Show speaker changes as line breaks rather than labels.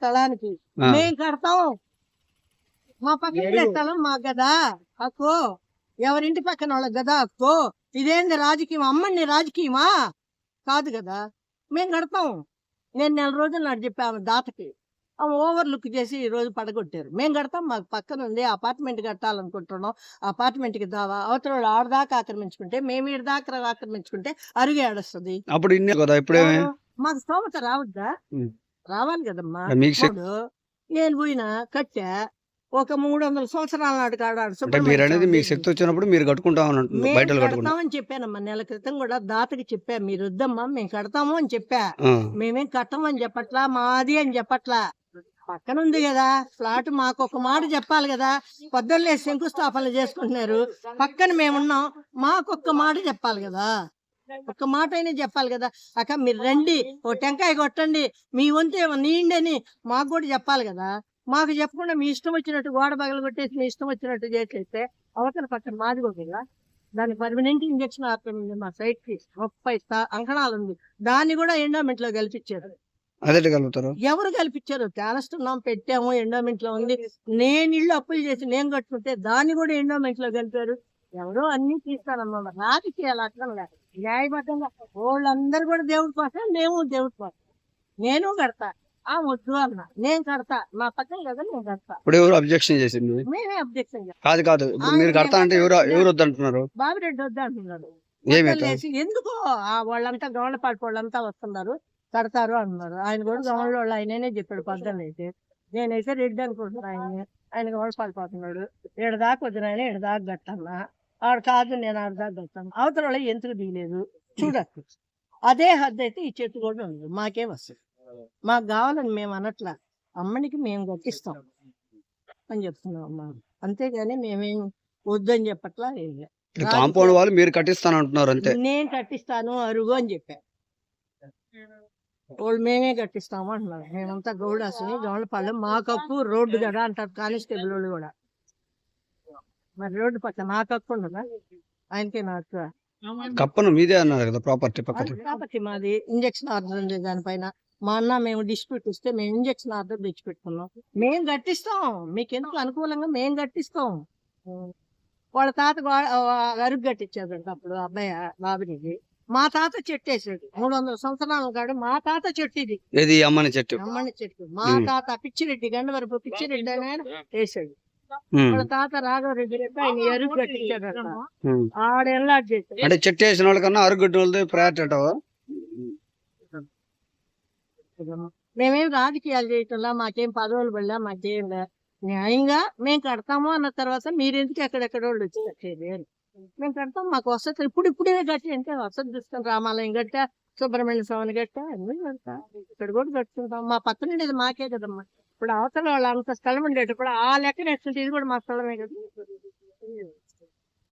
స్థలానికి మేము కడతాం. మా పక్కన స్థలం మాకు కదా హక్కు, ఎవరింటి పక్కన వాళ్ళకి కదా హక్కు. ఇదేంది రాజకీయం? అమ్మని రాజకీయమా కాదు కదా, మేము కడతాం. నేను 4 రోజులు నాడు చెప్పాము దాతకి, ఓవర్ లుక్ చేసి ఈ రోజు పడగొట్టారు. మేము కడతాం, మాకు పక్కన ఉంది అపార్ట్మెంట్ కట్టాలనుకుంటున్నాం, అపార్ట్మెంట్కి దావా. అవతల ఆడదాకా ఆక్రమించుకుంటే మేము ఈడదాకా ఆక్రమించుకుంటే అరుగు ఏడొస్తుంది.
అప్పుడు కదా ఇప్పుడేమే
మాకు స్తోమత రావద్దా? రావాలి కదమ్మా. నేను పోయినా కట్టా, ఒక 300 సంవత్సరాల నాడు కాడాడు.
మీకు శక్తి వచ్చినప్పుడు మీరు
కడతామని చెప్పానమ్మా. నెల క్రితం కూడా దాతకి చెప్పా, మీరు వద్దమ్మా మేము కడతాము అని చెప్పా. మేమేం కట్టమని చెప్పట్లా, మాది అని చెప్పట్లా. పక్కన ఉంది కదా ఫ్లాట్, మాకు ఒక మాట చెప్పాలి కదా. పొద్దున్నే శంకుస్థాపనలు చేసుకుంటున్నారు, పక్కన మేమున్నాం, మాకొక్క మాట చెప్పాలి కదా. ఒక్క మాట అయినా చెప్పాలి కదా. అక్క మీరు రండి, ఓ టెంకాయ కొట్టండి, మీ వంతే నీండి అని మాకు కూడా చెప్పాలి కదా. మాకు చెప్పకుండా మీ ఇష్టం వచ్చినట్టు గోడ పగలు కొట్టేసి మీ ఇష్టం వచ్చినట్టు చేసేస్తే అవతల పక్కన మాది కూడా దాని పర్మనెంట్ ఇంజక్షన్ ఆపేది. మా సైట్ కి 30 అంకణాలు ఉంది, దాన్ని కూడా ఎండోమెంట్ లో కల్పించారు. ఎవరు కల్పించారు? తేనస్తున్నాం, పెట్టాము, ఎండోమెంట్ లో ఉంది. నేను ఇల్లు అప్పులు చేసి నేను కట్టుకుంటే దాన్ని కూడా ఎండోమెంట్ లో కలిపారు. ఎవరో అన్ని తీస్తానమ్మా. రాజకీయాలు అట్లా న్యాయబద్ధంగా వాళ్ళందరూ కూడా దేవుడి కోసం, మేము దేవుడి కోసం. నేను కడతా, వద్దు అన్న నేను కడతా, మా పక్కన కదా నేను కడతా.
ఇప్పుడు ఎవరు అబ్జెక్షన్ చేసింది?
మేమే అబ్జెక్షన్
కాదు మీరు కడతా అంటే ఎవరు వద్దంటున్నారు?
బాబిరెడ్డి వద్దు అంటున్నాడు. ఎందుకో వాళ్ళంతా గవర్నపాటి వాళ్ళంతా వస్తున్నారు, కడతారు అన్నారు. ఆయన కూడా గవర్నర్ వాళ్ళు ఆయననే చెప్పాడు పొద్దున్నైతే. నేనైతే రెడ్డి అనుకుంటున్నా, ఆయన గవర్నపాటి పోతున్నాడు. 7 దాకా వద్దు నాయన, 7 దాకా కట్టన్నా. ఆడు కాదు నేను 6 దాకా కట్టాను. అవతల వాళ్ళు ఎందుకు దిగలేదు చూడచ్చు. అదే హద్దు అయితే ఈ చెట్టు కూడా ఉంది, మాకేం వస్తుంది. మాకు కావాలని మేము అనట్లా, అమ్మనికి మేము కట్టిస్తాం అని చెప్తున్నాం అమ్మ. అంతేగాని మేమేం వద్దని చెప్పట్లా.
కాంపౌండ్ వాళ్ళు మీరు కట్టిస్తాను అంటున్నారు అంతే.
నేను కట్టిస్తాను అరుగు అని చెప్పా. వాళ్ళు మేమే కట్టిస్తాము అంటున్నారు. మేమంతా గౌడాసుని, గౌడపాలెం, మాకప్పు రోడ్డు కదా అంటారు కానిస్టేబుల్ వాళ్ళు కూడా. మరి రోడ్డు పక్కన నాకు హక్కు ఉండదా? ఆయనకే నాకు
కప్పను మీదే అన్నారు కదా, ప్రాపర్టీ
మాది. ఇంజక్షన్ ఆర్డర్ ఉంది దానిపైన. మా అన్న మేము డిస్ప్యూట్ ఇస్తే మేము ఇంజక్షన్ ఆర్డర్ తెచ్చిపెట్టుకున్నాం. మేము కట్టిస్తాం, మీకు ఎందుకు అనుకూలంగా మేము కట్టిస్తాం. వాళ్ళ తాత అరుగు కట్టించాడు అప్పుడు అబ్బాయి బాబునికి. మా తాత చెట్టు వేసాడు 300 సంవత్సరాల కాడు. మా తాత చెట్టు ఇది,
అమ్మని చెట్టు.
మా తాత పిచ్చిరెడ్డి, గండవరపు పిచ్చిరెడ్డి అని ఆయన వేసాడు. వాళ్ళ తాత రాఘవరెడ్డి రెడ్డి ఆయన అరుగు కట్టించాడు. ఆడెల్లాడు చేశాడు.
అంటే చెట్టు వేసిన వాళ్ళకన్నా అరుగుడ్డి వాళ్ళది ప్రయారిటీ అంటావా?
మేమేం రాజకీయాలు చేయటంలా, మాకేం పదవులు పడలా, మాకేం న్యాయంగా మేము కడతాము అన్న తర్వాత మీరెందుకు ఎక్కడెక్కడ వాళ్ళు వచ్చి కట్టేది అని. మేము కడతాం, మాకు వసతి ఇప్పుడే కట్టి అంటే వసతి చూస్తాం. రామాలయం గట్టా, సుబ్రహ్మణ్య స్వామిని గట్టా అన్నీ కడతా. ఇక్కడ కూడా కట్టుకుంటాం. మా పక్కన ఉండేది మాకే కదమ్మా. ఇప్పుడు అవతల వాళ్ళు అంత స్థలం ఉండేటప్పుడు ఆ లెక్కన వేస్తుంటే ఇది కూడా మా స్థలమే కదా.